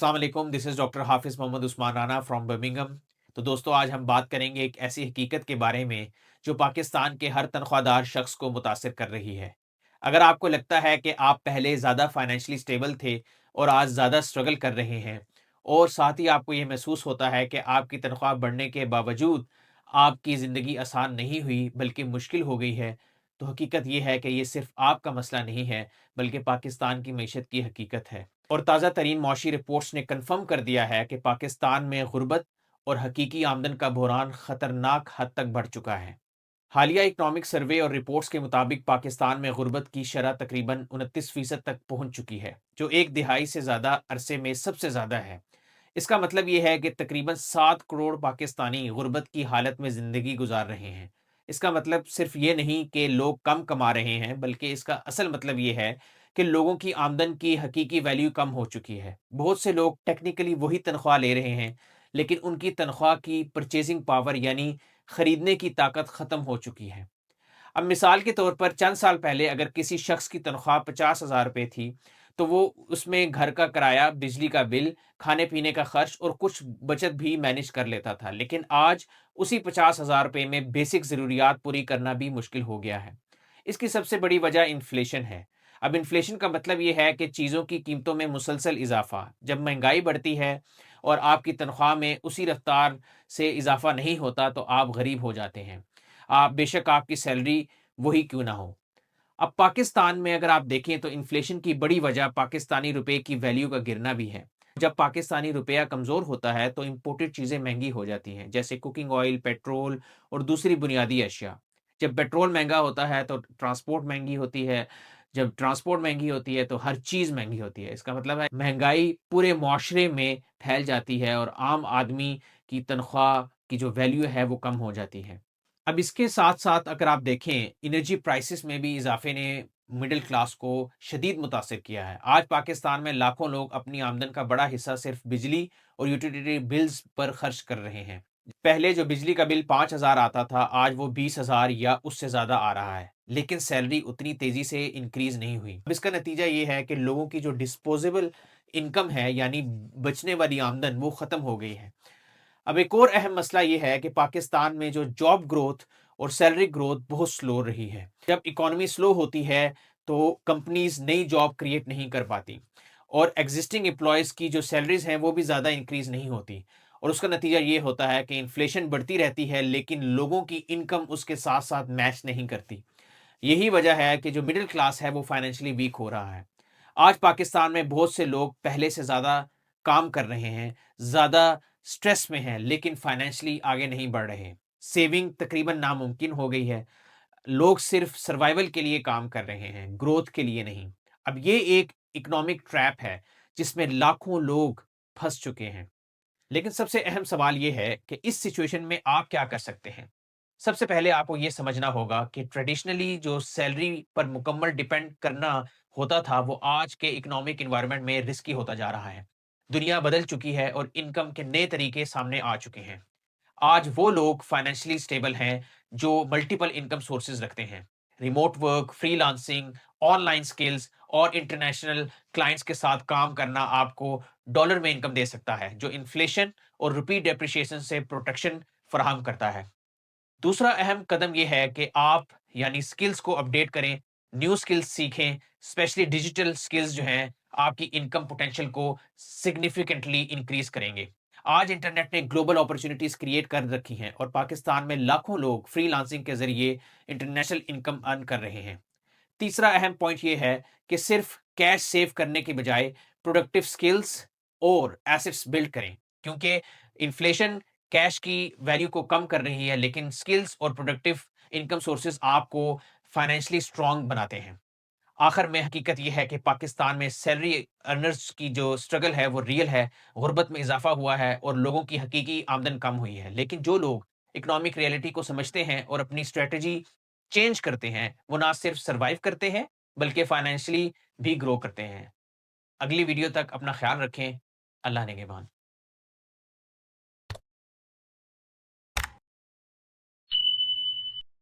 अस्सलाम वालेकुम, this is doctor हाफ़िज़ मोहम्मद उस्मान राना फ्रॉम बर्मिंघम। तो दोस्तों, आज हम बात करेंगे एक ऐसी हकीकत के बारे में जो पाकिस्तान के हर तनख्वाहदार शख्स को मुतासिर कर रही है। अगर आपको लगता है कि आप पहले ज़्यादा फाइनेंशियली स्टेबल थे और आज ज़्यादा स्ट्रगल कर रहे हैं और साथ ही आपको ये महसूस होता है कि आपकी तनख्वाह बढ़ने के बावजूद आपकी ज़िंदगी आसान नहीं हुई बल्कि मुश्किल हो गई है, तो हकीकत ये है कि ये सिर्फ़ आपका मसला नहीं है, बल्कि पाकिस्तान की मईशत की हकीकत है। और ताज़ा तरीन मौशी रिपोर्ट्स ने कन्फर्म कर दिया है कि पाकिस्तान में गुर्बत और हकीकी आमदन का बहरान खतरनाक हद तक बढ़ चुका है। हालिया इकनॉमिक सर्वे और रिपोर्ट्स के मुताबिक पाकिस्तान में गुर्बत की शरह तकरीबन 29% तक पहुंच चुकी है, जो एक दिहाई से ज़्यादा अरसे में सबसे ज़्यादा है। इसका मतलब ये है कि तकरीबन 7 करोड़ पाकिस्तानी गुर्बत की हालत में ज़िंदगी गुजार रहे हैं। इसका मतलब सिर्फ ये नहीं कि लोग कम कमा रहे हैं, बल्कि इसका असल मतलब ये है कि लोगों की आमदन की हकीकी वैल्यू कम हो चुकी है। बहुत से लोग टेक्निकली वही तनख्वाह ले रहे हैं, लेकिन उनकी तनख्वाह की परचेजिंग पावर यानी खरीदने की ताकत ख़त्म हो चुकी है। अब मिसाल के तौर पर चंद साल पहले अगर किसी शख्स की तनख्वाह 50,000 रुपये थी, तो वो उसमें घर का किराया, बिजली का बिल, खाने-पीने का खर्च और कुछ बचत भी मैनेज कर लेता था। लेकिन आज उसी 50,000 रुपये में बेसिक ज़रूरियात पूरी करना भी मुश्किल हो गया है। इसकी सबसे बड़ी वजह इन्फ्लेशन है। अब इन्फ्लेशन का मतलब ये है कि चीज़ों की कीमतों में मुसलसल इज़ाफ़ा। जब महँगाई बढ़ती है और आपकी तनख्वाह में उसी रफ़्तार से इज़ाफ़ा नहीं होता, तो आप गरीब हो जाते हैं। आप बेशक आपकी सैलरी वही क्यों ना हो। अब पाकिस्तान में अगर आप देखें तो इन्फ्लेशन की बड़ी वजह पाकिस्तानी रुपए की वैल्यू का गिरना भी है। जब पाकिस्तानी रुपया कमज़ोर होता है तो इम्पोर्टेड चीज़ें महँगी हो जाती हैं, जैसे कुकिंग ऑयल, पेट्रोल और दूसरी बुनियादी अशिया। जब पेट्रोल महँगा होता है तो ट्रांसपोर्ट महँगी होती है। जब ट्रांसपोर्ट महँगी होती है तो हर चीज़ महँगी होती है। इसका मतलब है महँगाई पूरे मुआशरे में फैल जाती है और आम आदमी की तनख्वाह की जो वैल्यू है वो कम हो जाती है। अब इसके साथ-साथ अगर आप देखें, एनर्जी प्राइसेस में भी इज़ाफ़े ने मिडल क्लास को शदीद मुतासिर किया है। आज पाकिस्तान में लाखों लोग अपनी आमदन का बड़ा हिस्सा सिर्फ़ बिजली और यूटिलिटी बिल्स पर खर्च कर रहे हैं। पहले जो बिजली का बिल 5,000 आता था, आज वो 20,000 या उससे ज़्यादा आ रहा है। लेकिन सैलरी उतनी तेज़ी से इंक्रीज़ नहीं हुई। अब इसका नतीजा ये है कि लोगों की जो डिस्पोज़ेबल इनकम है, यानी बचने वाली आमदन, वो ख़त्म हो गई है। अब एक और अहम मसला ये है कि पाकिस्तान में जो जॉब ग्रोथ और सैलरी ग्रोथ बहुत स्लो रही है। जब इकोनॉमी स्लो होती है, तो कंपनीज़ नई जॉब क्रिएट नहीं कर पाती और एक्जिस्टिंग एम्प्लॉइज़ की जो सैलरीज़ हैं, वो भी ज़्यादा इंक्रीज़ नहीं होती और उसका नतीजा ये होता है कि इन्फ्लेशन बढ़ती रहती है, लेकिन लोगों की इनकम उसके साथ-साथ मैच नहीं करती। यही वजह है कि जो मिडल क्लास है, वो फाइनेंशियली वीक हो रहा है। आज पाकिस्तान में बहुत से लोग पहले से ज़्यादा काम कर रहे हैं, ज़्यादा स्ट्रेस में हैं, लेकिन फाइनेंशियली आगे नहीं बढ़ रहे। सेविंग तकरीबन नामुमकिन हो गई है। लोग सिर्फ सर्वाइवल के लिए काम कर रहे हैं, ग्रोथ के लिए नहीं। अब ये एक इकोनॉमिक ट्रैप है, जिसमें लाखों लोग फँस चुके हैं। लेकिन सबसे अहम सवाल ये है कि इस सिचुएशन में आप क्या कर सकते हैं? सबसे पहले आपको ये समझना होगा कि ट्रेडिशनली जो सैलरी पर मुकम्मल डिपेंड करना होता था, वो आज के इकोनॉमिक एनवायरनमेंट में रिस्की होता जा रहा है। दुनिया बदल चुकी है और इनकम के नए तरीके सामने आ चुके हैं। आज वो लोग फाइनेंशियली स्टेबल हैं जो मल्टीपल इनकम सोर्सेज रखते हैं। Remote work, freelancing, online skills और इंटरनेशनल क्लाइंट्स के साथ काम करना आपको डॉलर में इनकम दे सकता है, जो इन्फ्लेशन और रुपी डेप्रिसिएशन से प्रोटेक्शन फराहम करता है। दूसरा अहम कदम ये है कि आप यानी स्किल्स को अपडेट करें, न्यू स्किल्स सीखें, स्पेशली डिजिटल स्किल्स जो हैं, आपकी इनकम पोटेंशियल को सिग्निफिकेंटली इंक्रीज़ करेंगे। आज इंटरनेट ने ग्लोबल अपॉर्च्युनिटीज़ क्रिएट कर रखी हैं और पाकिस्तान में लाखों लोग फ्रीलांसिंग के ज़रिए इंटरनेशनल इनकम अर्न कर रहे हैं। तीसरा अहम पॉइंट ये है कि सिर्फ कैश सेव करने के बजाय प्रोडक्टिव स्किल्स और एसेट्स बिल्ड करें, क्योंकि इन्फ्लेशन कैश की वैल्यू को कम कर रही है, लेकिन स्किल्स और प्रोडक्टिव इनकम सोर्सेज आपको फाइनेंशियली स्ट्रांग बनाते हैं। आखिर में हकीकत यह है कि पाकिस्तान में सैलरी अर्नर्स की जो स्ट्रगल है वो रियल है, गुर्बत में इजाफा हुआ है और लोगों की हकीकी आमदन कम हुई है। लेकिन जो लोग इकोनॉमिक रियलिटी को समझते हैं और अपनी स्ट्रेटजी चेंज करते हैं, वो ना सिर्फ सर्वाइव करते हैं, बल्कि फाइनेंशियली भी ग्रो करते हैं। अगली वीडियो तक अपना ख्याल रखें। अल्लाह निगहबान।